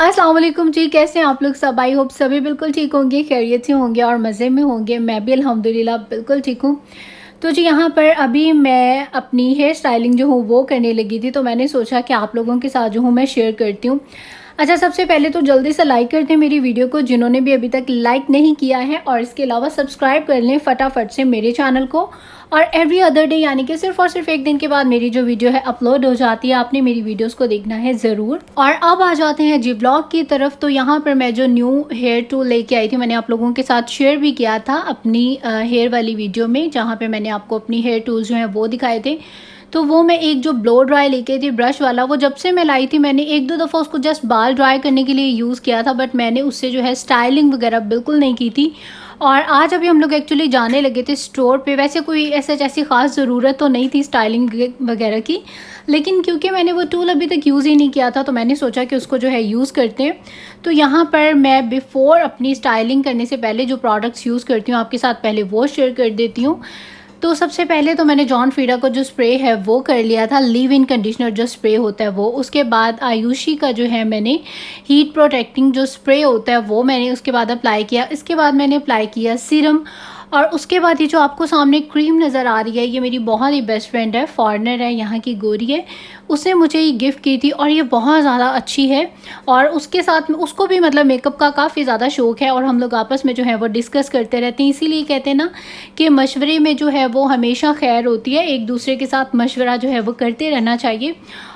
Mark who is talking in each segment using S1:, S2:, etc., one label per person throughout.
S1: अस्सलाम वालेकुम जी, कैसे हैं आप लोग सब। आई होप सभी बिल्कुल ठीक होंगे, खैरियत से होंगे और मज़े में होंगे। मैं भी अल्हम्दुलिल्लाह बिल्कुल ठीक हूँ। तो जी यहाँ पर अभी मैं अपनी हेयर स्टाइलिंग जो हूँ वो करने लगी थी, तो मैंने सोचा कि आप लोगों के साथ जो हूँ मैं शेयर करती हूँ। अच्छा, सबसे पहले तो जल्दी से लाइक कर दें मेरी वीडियो को जिन्होंने भी अभी तक लाइक नहीं किया है, और इसके अलावा सब्सक्राइब कर लें फटाफट से मेरे चैनल को। और एवरी अदर डे यानी कि सिर्फ और सिर्फ एक दिन के बाद मेरी जो वीडियो है अपलोड हो जाती है, आपने मेरी वीडियोस को देखना है ज़रूर। और अब आ जाते हैं जी ब्लॉग की तरफ। तो यहाँ पर मैं जो न्यू हेयर टूल लेके आई थी, मैंने आप लोगों के साथ शेयर भी किया था अपनी हेयर वाली वीडियो में, जहाँ पे मैंने आपको अपनी हेयर टूल्स जो हैं वो दिखाए थे। तो वो मैं एक जो ब्लो ड्राई लेके थी ब्रश वाला, वो जब से मैं लाई थी मैंने एक दो दफ़ा उसको जस्ट बाल ड्राई करने के लिए यूज़ किया था, बट मैंने उससे जो है स्टाइलिंग वगैरह बिल्कुल नहीं की थी। और आज अभी हम लोग एक्चुअली जाने लगे थे स्टोर पे। वैसे कोई ऐसा जैसी ख़ास ज़रूरत तो नहीं थी स्टाइलिंग वगैरह की, लेकिन क्योंकि मैंने वो टूल अभी तक यूज़ ही नहीं किया था, तो मैंने सोचा कि उसको जो है यूज़ करते हैं। तो यहाँ पर मैं बिफ़ोर अपनी स्टाइलिंग करने से पहले जो प्रोडक्ट्स यूज़ करती हूँ आपके साथ पहले वो शेयर कर देती हूँ। तो सबसे पहले तो मैंने जॉन फ्रीडा का जो स्प्रे है वो कर लिया था, लीव इन कंडीशनर जो स्प्रे होता है वो। उसके बाद आयुषी का जो है मैंने हीट प्रोटेक्टिंग जो स्प्रे होता है वो मैंने उसके बाद अप्लाई किया। इसके बाद मैंने अप्लाई किया सीरम। और उसके बाद ये जो आपको सामने क्रीम नज़र आ रही है, ये मेरी बहुत ही बेस्ट फ्रेंड है, फॉरेनर है, यहाँ की गोरी है, उसने मुझे ये गिफ्ट की थी और ये बहुत ज़्यादा अच्छी है। और उसके साथ में उसको भी मतलब मेकअप का काफ़ी ज़्यादा शौक़ है, और हम लोग आपस में जो है वो डिस्कस करते रहते हैं। इसीलिए कहते हैं ना कि मशवरे में जो है वो हमेशा खैर होती है, एक दूसरे के साथ मशवरा जो है वो करते रहना चाहिए।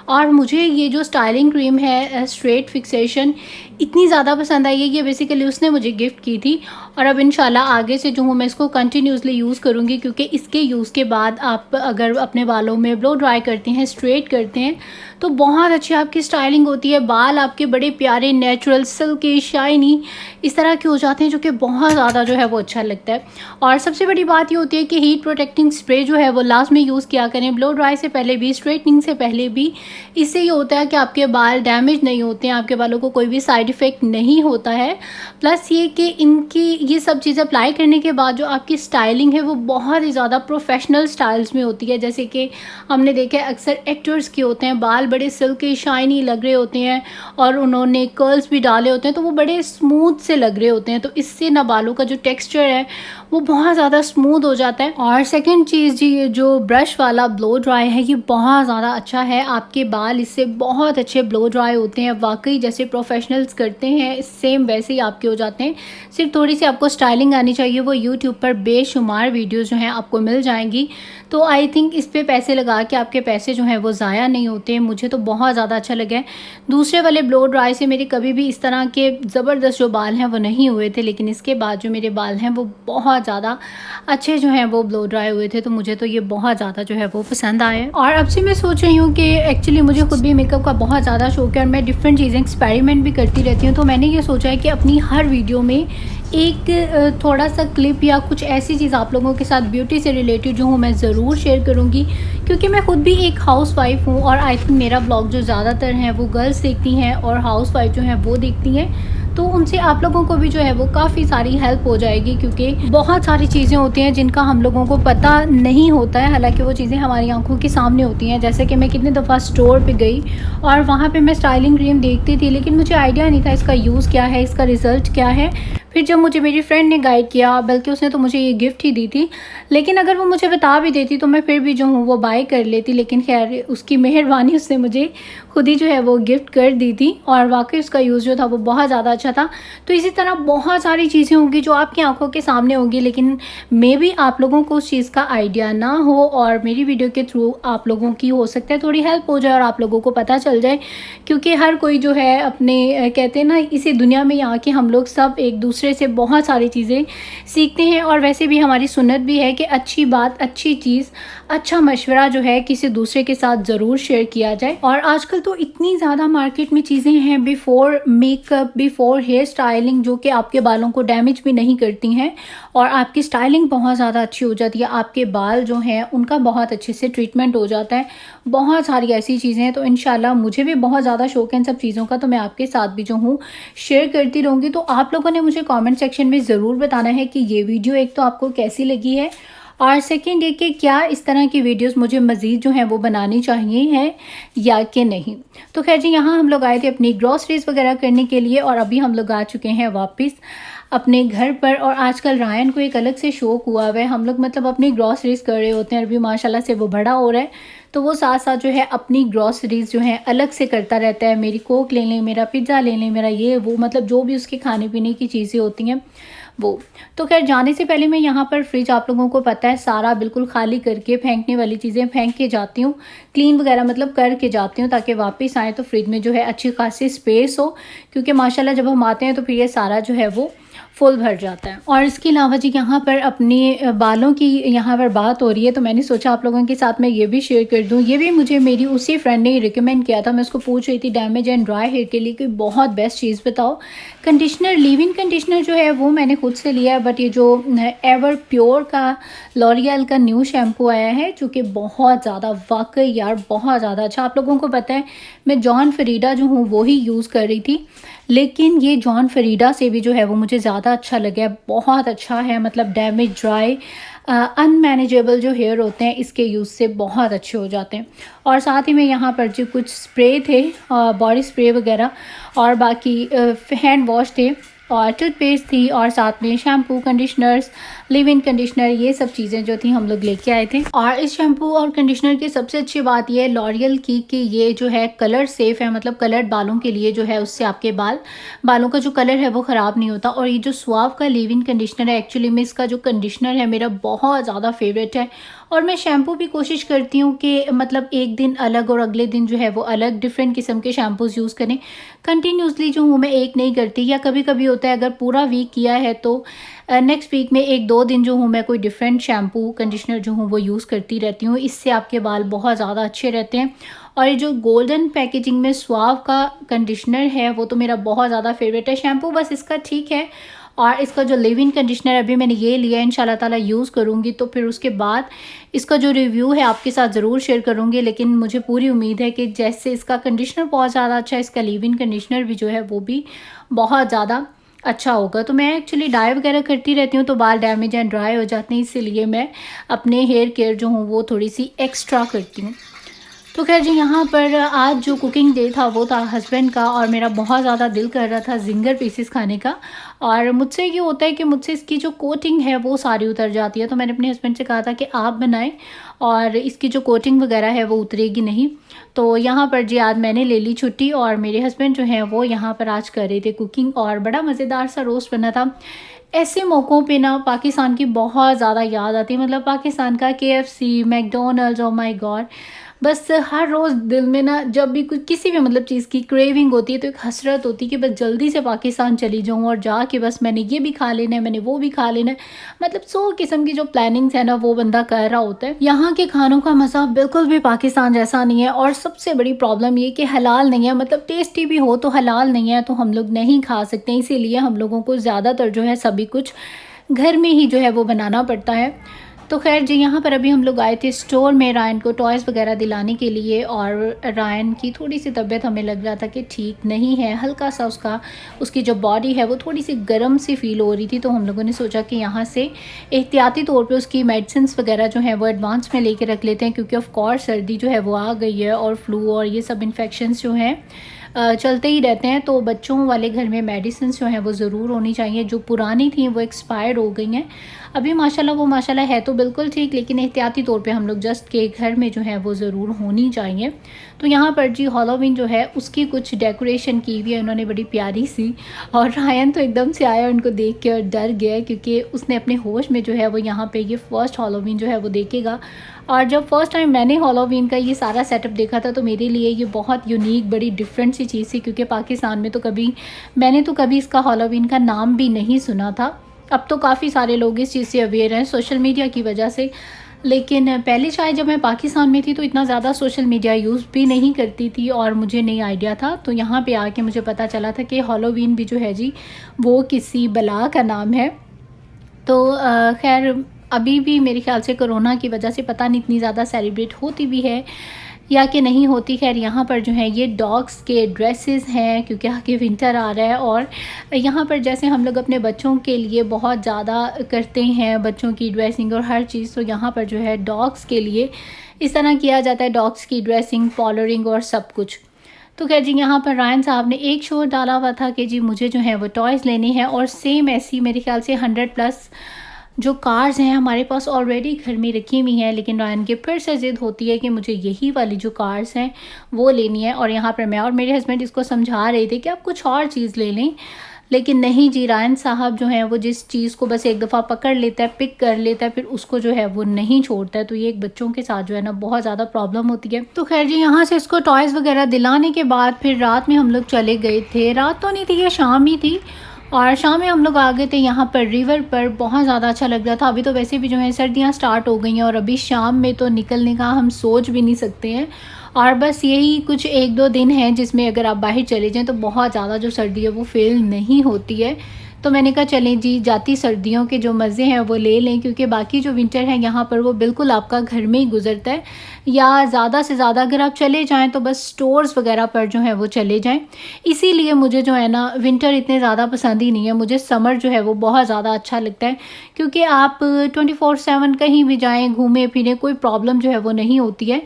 S1: और मुझे ये जो स्टाइलिंग क्रीम है स्ट्रेट फिक्सेशन इतनी ज़्यादा पसंद आई है, ये बेसिकली उसने मुझे गिफ्ट की थी। और अब इंशाल्लाह आगे से जो हूँ मैं इसको कंटिन्यूसली यूज़ करूँगी, क्योंकि इसके यूज़ के बाद आप अगर अपने बालों में ब्लो ड्राई करते हैं, स्ट्रेट करते हैं, तो बहुत अच्छी आपकी स्टाइलिंग होती है। बाल आपके बड़े प्यारे नेचुरल सिल्की शाइनी इस तरह के हो जाते हैं, जो कि बहुत ज़्यादा जो है वो अच्छा लगता है। और सबसे बड़ी बात ये होती है कि हीट प्रोटेक्टिंग स्प्रे जो है वो लास्ट में यूज़ किया करें, ब्लो ड्राई से पहले भी, स्ट्रेटनिंग से पहले भी। इससे ये होता है कि आपके बाल डैमेज नहीं होते हैं, आपके बालों को कोई भी साइड इफ़ेक्ट नहीं होता है। प्लस ये कि इनकी ये सब चीज़ें अप्लाई करने के बाद जो आपकी स्टाइलिंग है वो बहुत ही ज़्यादा प्रोफेशनल स्टाइल्स में होती है। जैसे कि हमने देखा है अक्सर एक्टर्स के होते हैं बाल बड़े सिल्की शाइनी लग रहे होते हैं, और उन्होंने कर्ल्स भी डाले होते हैं, तो वो बड़े स्मूथ से लग रहे होते हैं। तो इससे ना बालों का जो टेक्सचर है वो बहुत ज़्यादा स्मूथ हो जाता है। और सेकंड चीज़ जी, ये जो ब्रश वाला ब्लो ड्राई है ये बहुत ज़्यादा अच्छा है, आपके बाल इससे बहुत अच्छे ब्लो ड्राई होते हैं। वाकई जैसे प्रोफेशनल्स करते हैं सेम वैसे ही आपके हो जाते हैं। सिर्फ थोड़ी सी आपको स्टाइलिंग आनी चाहिए। वो यूट्यूब पर बेशुमार वीडियोज़ जो हैं आपको मिल जाएंगी। तो आई थिंक इस पे पैसे लगा के आपके पैसे जो हैं वो ज़ाया नहीं होते। मुझे तो बहुत ज़्यादा अच्छा लगा है। दूसरे वाले ब्लो ड्राई से मेरे कभी भी इस तरह के ज़बरदस्त जो बाल हैं वो नहीं हुए थे, लेकिन इसके बाद जो मेरे बाल हैं वो बहुत ज़्यादा अच्छे जो हैं वो ब्लो ड्राई हुए थे। तो मुझे तो ये बहुत ज़्यादा जो है वो पसंद आए। और अब से मैं सोच रही हूँ कि एक्चुअली मुझे खुद भी मेकअप का बहुत ज़्यादा शौक है, और मैं डिफरेंट चीज़ें एक्सपेरिमेंट भी करती रहती हूँ। तो मैंने ये सोचा है कि अपनी हर वीडियो में एक थोड़ा सा क्लिप या कुछ ऐसी चीज़ आप लोगों के साथ ब्यूटी से रिलेटेड जो हूँ मैं ज़रूर शेयर करूँगी, क्योंकि मैं खुद भी एक हाउस वाइफ हूँ। और आई थिंक मेरा ब्लॉग जो ज़्यादातर हैं वो गर्ल्स देखती हैं और हाउस वाइफ जो हैं वो देखती हैं। तो उनसे आप लोगों को भी जो है वो काफ़ी सारी हेल्प हो जाएगी, क्योंकि बहुत सारी चीज़ें होती हैं जिनका हम लोगों को पता नहीं होता है, हालांकि वो चीज़ें हमारी आंखों के सामने होती हैं। जैसे कि मैं कितनी दफ़ा स्टोर पे गई और वहाँ पे मैं स्टाइलिंग क्रीम देखती थी, लेकिन मुझे आइडिया नहीं था इसका यूज़ क्या है, इसका रिज़ल्ट क्या है। फिर जब मुझे मेरी फ्रेंड ने गाइड किया, बल्कि उसने तो मुझे ये गिफ्ट ही दी थी, लेकिन अगर वो मुझे बता भी देती तो मैं फिर भी जो हूँ वो बाय कर लेती। लेकिन खैर उसकी मेहरबानी, उसने मुझे खुद ही जो है वो गिफ्ट कर दी थी, और वाकई उसका यूज़ जो था वो बहुत ज़्यादा अच्छा था। तो इसी तरह बहुत सारी चीज़ें होंगी जो आपकी आंखों के सामने होंगी, लेकिन मे बी आप लोगों को उस चीज़ का आइडिया ना हो, और मेरी वीडियो के थ्रू आप लोगों की हो सकता है थोड़ी हेल्प हो जाए और आप लोगों को पता चल जाए। क्योंकि हर कोई जो है अपने कहते हैं ना इसी दुनिया में यहाँ के हम लोग सब एक दूसरे से बहुत सारी चीज़ें सीखते हैं। और वैसे भी हमारी सुन्नत भी है कि अच्छी बात, अच्छी चीज़, अच्छा मशवरा जो है किसी दूसरे के साथ ज़रूर शेयर किया जाए। और आजकल तो इतनी ज़्यादा मार्केट में चीज़ें हैं before makeup, before hair styling, जो कि आपके बालों को डैमेज भी नहीं करती हैं, और आपकी स्टाइलिंग बहुत ज़्यादा अच्छी हो जाती है। आपके बाल जो हैं उनका बहुत अच्छे से ट्रीटमेंट हो जाता है। बहुत सारी ऐसी चीज़ें हैं। तो इंशाल्लाह मुझे भी बहुत ज़्यादा शौक़ है इन सब चीज़ों का, तो मैं आपके साथ भी जो हूँ शेयर करती रहूँगी। तो आप लोगों ने मुझे कमेंट सेक्शन में ज़रूर बताना है कि ये वीडियो एक तो आपको कैसी लगी है, और सेकंड ये कि क्या इस तरह की वीडियोस मुझे मज़ीद जो हैं वो बनानी चाहिए हैं या कि नहीं। तो खैर जी, यहाँ हम लोग आए थे अपनी ग्रॉसरीज़ वगैरह करने के लिए और अभी हम लोग आ चुके हैं वापस अपने घर पर। और आजकल रायन को एक अलग से शौक हुआ हुआ है, हम लोग मतलब अपनी ग्रॉसरीज़ कर रहे होते हैं, अभी माशाल्लाह से वो बड़ा हो रहा है तो वो साथ साथ जो है अपनी ग्रॉसरीज़ जो है अलग से करता रहता है। मेरी कोक ले लें, मेरा पिज़्ज़ा ले लें, मेरा ये वो, मतलब जो भी उसके खाने पीने की चीज़ें होती हैं वो। तो खैर जाने से पहले मैं यहाँ पर फ्रिज, आप लोगों को पता है, सारा बिल्कुल खाली करके फेंकने वाली चीज़ें फेंक के जाती हूँ, क्लीन वगैरह मतलब करके जाती हूँ ताकि वापस आए तो फ्रिज में जो है अच्छी खासी स्पेस हो, क्योंकि माशाल्लाह जब हम आते हैं तो फिर ये सारा जो है वो फुल भर जाता है। और इसके अलावा जी यहाँ पर अपने बालों की यहाँ पर बात हो रही है तो मैंने सोचा आप लोगों के साथ मैं ये भी शेयर कर दूँ। ये भी मुझे मेरी उसी फ्रेंड ने रिकमेंड किया था, मैं उसको पूछ रही थी डैमेज एंड ड्राई हेयर के लिए कोई बहुत बेस्ट चीज़ बताओ। कंडीशनर, लीव इन कंडीशनर जो है वो मैंने खुद से लिया है, बट ये जो एवर प्योर का लॉरियल का न्यू शैम्पू आया है जो कि बहुत ज़्यादा, वाकई यार बहुत ज़्यादा अच्छा। आप लोगों को पता है मैं जॉन फरीडा जो हूँ वो ही यूज़ कर रही थी, लेकिन ये जॉन फरीडा से भी जो है वो मुझे ज़्यादा अच्छा लगा है, बहुत अच्छा है। मतलब डैमेज ड्राई अनमैनेजेबल जो हेयर होते हैं इसके यूज़ से बहुत अच्छे हो जाते हैं। और साथ ही में यहाँ पर जो कुछ स्प्रे थे, बॉडी स्प्रे वगैरह, और बाकी हैंड वॉश थे और टूथपेस्ट थी, और साथ में shampoo, conditioners, live in conditioner, ये सब चीज़ें जो थी हम लोग लेके आए थे। और इस शैम्पू और कंडीशनर की सबसे अच्छी बात ये है लॉरियल की कि ये जो है कलर सेफ है, मतलब कलर्ड बालों के लिए जो है उससे आपके बालों का जो कलर है वो ख़राब नहीं होता। और ये जो स्वाव का लिव इन कंडीशनर है, एक्चुअली में इसका जो कंडीशनर है मेरा बहुत ज़्यादा फेवरेट है। और मैं शैम्पू भी कोशिश करती हूँ कि मतलब एक दिन अलग और अगले दिन जो है वो अलग डिफरेंट किस्म के शैम्पूज़ यूज़ करें। कंटिन्यूसली जो हूँ मैं एक नहीं करती, या कभी कभी होता है अगर पूरा वीक किया है तो नेक्स्ट वीक में एक दो दिन जो हूँ मैं कोई डिफरेंट शैम्पू कंडीशनर जो हूँ वो यूज़ करती रहती हूँ। इससे आपके बाल बहुत ज़्यादा अच्छे रहते हैं। और ये जो गोल्डन पैकेजिंग में स्वाव का कंडीशनर है वो तो मेरा बहुत ज़्यादा फेवरेट है। शैम्पू बस इसका ठीक है, और इसका जो लिव इन कंडीशनर अभी मैंने ये लिया है, इंशाल्लाह ताला यूज़ करूँगी तो फिर उसके बाद इसका जो रिव्यू है आपके साथ ज़रूर शेयर करूँगी। लेकिन मुझे पूरी उम्मीद है कि जैसे इसका कंडीशनर बहुत ज़्यादा अच्छा है, इसका लिव इन कंडीशनर भी जो है वो भी बहुत ज़्यादा अच्छा होगा। तो मैं एक्चुअली डाई वगैरह करती रहती हूँ तो बाल डैमेज एंड ड्राई हो जाते हैं, इसीलिए मैं अपने हेयर केयर जो हूँ वो थोड़ी सी एक्स्ट्रा करती हूँ। तो खैर जी, यहाँ पर आज जो कुकिंग डे था वो था हस्बैंड का, और मेरा बहुत ज़्यादा दिल कर रहा था जिंगर पीसेस खाने का। और मुझसे ये होता है कि मुझसे इसकी जो कोटिंग है वो सारी उतर जाती है, तो मैंने अपने हस्बैंड से कहा था कि आप बनाएं और इसकी जो कोटिंग वगैरह है वो उतरेगी नहीं। तो यहाँ पर जी आज मैंने ले ली छुट्टी और मेरे हस्बैंड जो हैं वो यहाँ पर आज कर रहे थे कुकिंग, और बड़ा मज़ेदार सा रोस्ट बना था। ऐसे मौक़ों पे ना पाकिस्तान की बहुत ज़्यादा याद आती है, मतलब पाकिस्तान का KFC, McDonald's, oh my God. बस हर रोज़ दिल में ना जब भी कुछ किसी भी मतलब चीज़ की क्रेविंग होती है तो एक हसरत होती है कि बस जल्दी से पाकिस्तान चली जाऊँ और जाके बस मैंने ये भी खा लेना है, मैंने वो भी खा लेना है। मतलब 100 किस्म की जो प्लानिंग्स है ना वो बंदा कर रहा होता है। यहाँ के खानों का मज़ा बिल्कुल भी पाकिस्तान जैसा नहीं है, और सबसे बड़ी प्रॉब्लम ये कि हलाल नहीं है, मतलब टेस्टी भी हो तो हलाल नहीं है, तो हम लोग नहीं खा सकते। इसीलिए हम लोगों को ज़्यादातर जो है सभी कुछ घर में ही जो है वो बनाना पड़ता है। तो खैर जी, यहाँ पर अभी हम लोग आए थे स्टोर में रायन को टॉयज़ वगैरह दिलाने के लिए, और रायन की थोड़ी सी तबीयत हमें लग रहा था कि ठीक नहीं है, हल्का सा उसकी जो बॉडी है वो थोड़ी सी गर्म सी फील हो रही थी। तो हम लोगों ने सोचा कि यहाँ से एहतियाती तौर पे उसकी मेडिसिन वगैरह जो है वो एडवांस में लेके रख लेते हैं, क्योंकि ऑफ कोर्स सर्दी जो है वो आ गई है और फ्लू और ये सब इन्फेक्शंस जो हैं चलते ही रहते हैं। तो बच्चों वाले घर में मेडिसिन जो हैं वो ज़रूर होनी चाहिए। जो पुरानी थी वो एक्सपायर हो गई हैं, अभी माशाल्लाह है तो बिल्कुल ठीक, लेकिन एहतियाती तौर पे हम लोग जस्ट के घर में जो है वो ज़रूर होनी चाहिए। तो यहाँ पर जी हैलोवीन जो है उसकी कुछ डेकोरेशन की हुई है उन्होंने, बड़ी प्यारी सी। और रायन तो एकदम से आया उनको देख के और डर गया, क्योंकि उसने अपने होश में जो है वो यहाँ पे ये फ़र्स्ट हैलोवीन जो है वो देखेगा। और जब फर्स्ट टाइम मैंने हैलोवीन का ये सारा सेटअप देखा था तो मेरे लिए ये बहुत यूनिक, बड़ी डिफरेंट सी चीज़ थी, क्योंकि पाकिस्तान में तो मैंने तो कभी इसका हैलोवीन का नाम भी नहीं सुना था। अब तो काफ़ी सारे लोग इस चीज़ से अवेयर हैं सोशल मीडिया की वजह से, लेकिन पहले शायद जब मैं पाकिस्तान में थी तो इतना ज़्यादा सोशल मीडिया यूज़ भी नहीं करती थी और मुझे नहीं आइडिया था। तो यहाँ पे आके मुझे पता चला था कि हैलोवीन भी जो है जी वो किसी बला का नाम है। तो खैर अभी भी मेरे ख्याल से कोरोना की वजह से पता नहीं इतनी ज़्यादा सेलिब्रेट होती भी है या कि नहीं होती। खैर यहाँ पर जो है ये डॉग्स के ड्रेसेस हैं, क्योंकि आगे विंटर आ रहा है और यहाँ पर जैसे हम लोग अपने बच्चों के लिए बहुत ज़्यादा करते हैं बच्चों की ड्रेसिंग और हर चीज़, तो यहाँ पर जो है डॉग्स के लिए इस तरह किया जाता है, डॉग्स की ड्रेसिंग, पॉलरिंग और सब कुछ। तो खैर जी यहाँ पर रायन साहब ने एक शोर डाला हुआ था कि जी मुझे जो है वो टॉयज़ लेने हैं, और सेम ऐसी मेरे ख्याल से 100+ जो कार्स हैं हमारे पास ऑलरेडी घर में रखी हुई हैं, लेकिन रायन की फिर से ज़िद होती है कि मुझे यही वाली जो कार्स हैं वो लेनी है। और यहाँ पर मैं और मेरे हस्बैंड इसको समझा रहे थे कि आप कुछ और चीज़ ले लें, लेकिन नहीं जी, रायन साहब जो हैं वो जिस चीज़ को बस एक दफ़ा पकड़ लेता है, पिक कर लेता है, फिर उसको जो है वो नहीं छोड़ता है। तो ये एक बच्चों के साथ जो है ना बहुत ज़्यादा प्रॉब्लम होती है। तो खैर जी यहाँ से इसको टॉयज़ वगैरह दिलाने के बाद फिर रात में हम लोग चले गए थे, रात तो नहीं थी, ये शाम ही थी, और शाम में हम लोग आ गए थे यहाँ पर रिवर पर। बहुत ज़्यादा अच्छा लग रहा था। अभी तो वैसे भी जो है सर्दियाँ स्टार्ट हो गई हैं, और अभी शाम में तो निकलने का हम सोच भी नहीं सकते हैं। और बस यही कुछ 1-2 दिन हैं जिसमें अगर आप बाहर चले जाएँ तो बहुत ज़्यादा जो सर्दी है वो फ़ील नहीं होती है। तो मैंने कहा चलें जी, जाती सर्दियों के जो मज़े हैं वो ले लें, क्योंकि बाकी जो विंटर है यहाँ पर वो बिल्कुल आपका घर में ही गुजरता है, या ज़्यादा से ज़्यादा अगर आप चले जाएँ तो बस स्टोर्स वगैरह पर जो है वो चले जाएँ। इसीलिए मुझे जो है ना विंटर इतने ज़्यादा पसंद ही नहीं है। मुझे समर जो है वो बहुत ज़्यादा अच्छा लगता है, क्योंकि आप 24/7 कहीं भी जाएँ, घूमें फिरें, कोई प्रॉब्लम जो है वो नहीं होती है।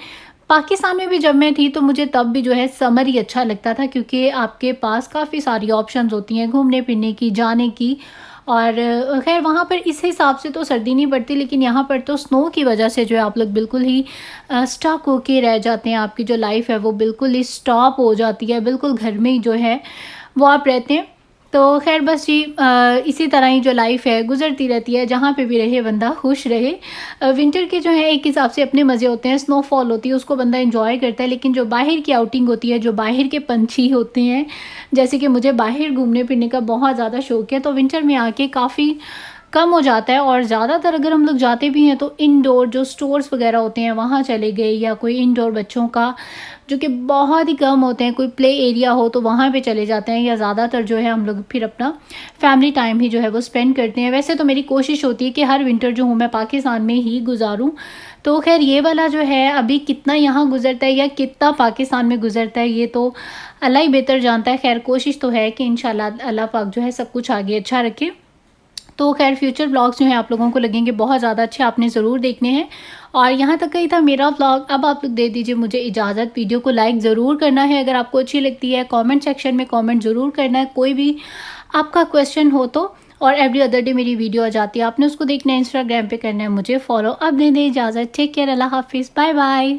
S1: पाकिस्तान में भी जब मैं थी तो मुझे तब भी जो है समर ही अच्छा लगता था, क्योंकि आपके पास काफ़ी सारी ऑप्शंस होती हैं घूमने फिरने की, जाने की। और खैर वहाँ पर इस हिसाब से तो सर्दी नहीं पड़ती, लेकिन यहाँ पर तो स्नो की वजह से जो है आप लोग बिल्कुल ही स्टक होके रह जाते हैं। आपकी जो लाइफ है वो बिल्कुल ही स्टॉप हो जाती है, बिल्कुल घर में ही जो है वो आप रहते हैं। तो खैर बस जी इसी तरह ही जो लाइफ़ है गुज़रती रहती है, जहाँ पे भी रहे बंदा खुश रहे। विंटर के जो है एक हिसाब से अपने मज़े होते हैं, स्नोफॉल होती है उसको बंदा एंजॉय करता है, लेकिन जो बाहर की आउटिंग होती है, जो बाहर के पंछी होते हैं, जैसे कि मुझे बाहर घूमने फिरने का बहुत ज़्यादा शौक है, तो विंटर में आके काफ़ी कम हो जाता है। और ज़्यादातर अगर हम लोग जाते भी हैं तो इंडोर जो स्टोर्स वगैरह होते हैं वहाँ चले गए, या कोई इंडोर बच्चों का जो कि बहुत ही कम होते हैं, कोई प्ले एरिया हो तो वहाँ पे चले जाते हैं, या ज़्यादातर जो है हम लोग फिर अपना फैमिली टाइम ही जो है वो स्पेंड करते हैं। वैसे तो मेरी कोशिश होती है कि हर विंटर जो हूँ मैं पाकिस्तान में ही गुजारूँ। तो खैर ये वाला जो है अभी कितना यहाँ गुजरता है या कितना पाकिस्तान में गुजरता है ये तो अल्लाह ही बेहतर जानता है। खैर कोशिश तो है कि इंशाल्लाह अल्लाह पाक जो है सब कुछ आगे अच्छा रखे। तो खैर फ्यूचर व्लॉग्स जो हैं आप लोगों को लगेंगे बहुत ज़्यादा अच्छे, आपने ज़रूर देखने हैं। और यहाँ तक का ही था मेरा व्लॉग। अब आप लोग दे दीजिए मुझे इजाज़त। वीडियो को लाइक ज़रूर करना है अगर आपको अच्छी लगती है, कमेंट सेक्शन में कमेंट ज़रूर करना है कोई भी आपका क्वेश्चन हो तो। और एवरी अदर डे मेरी वीडियो आ जाती है, आपने उसको देखना है, इंस्टाग्राम पे करना है मुझे फॉलो। अब दे दें इजाज़त। टेक केयर, अल्लाह हाफिज़, बाय बाय।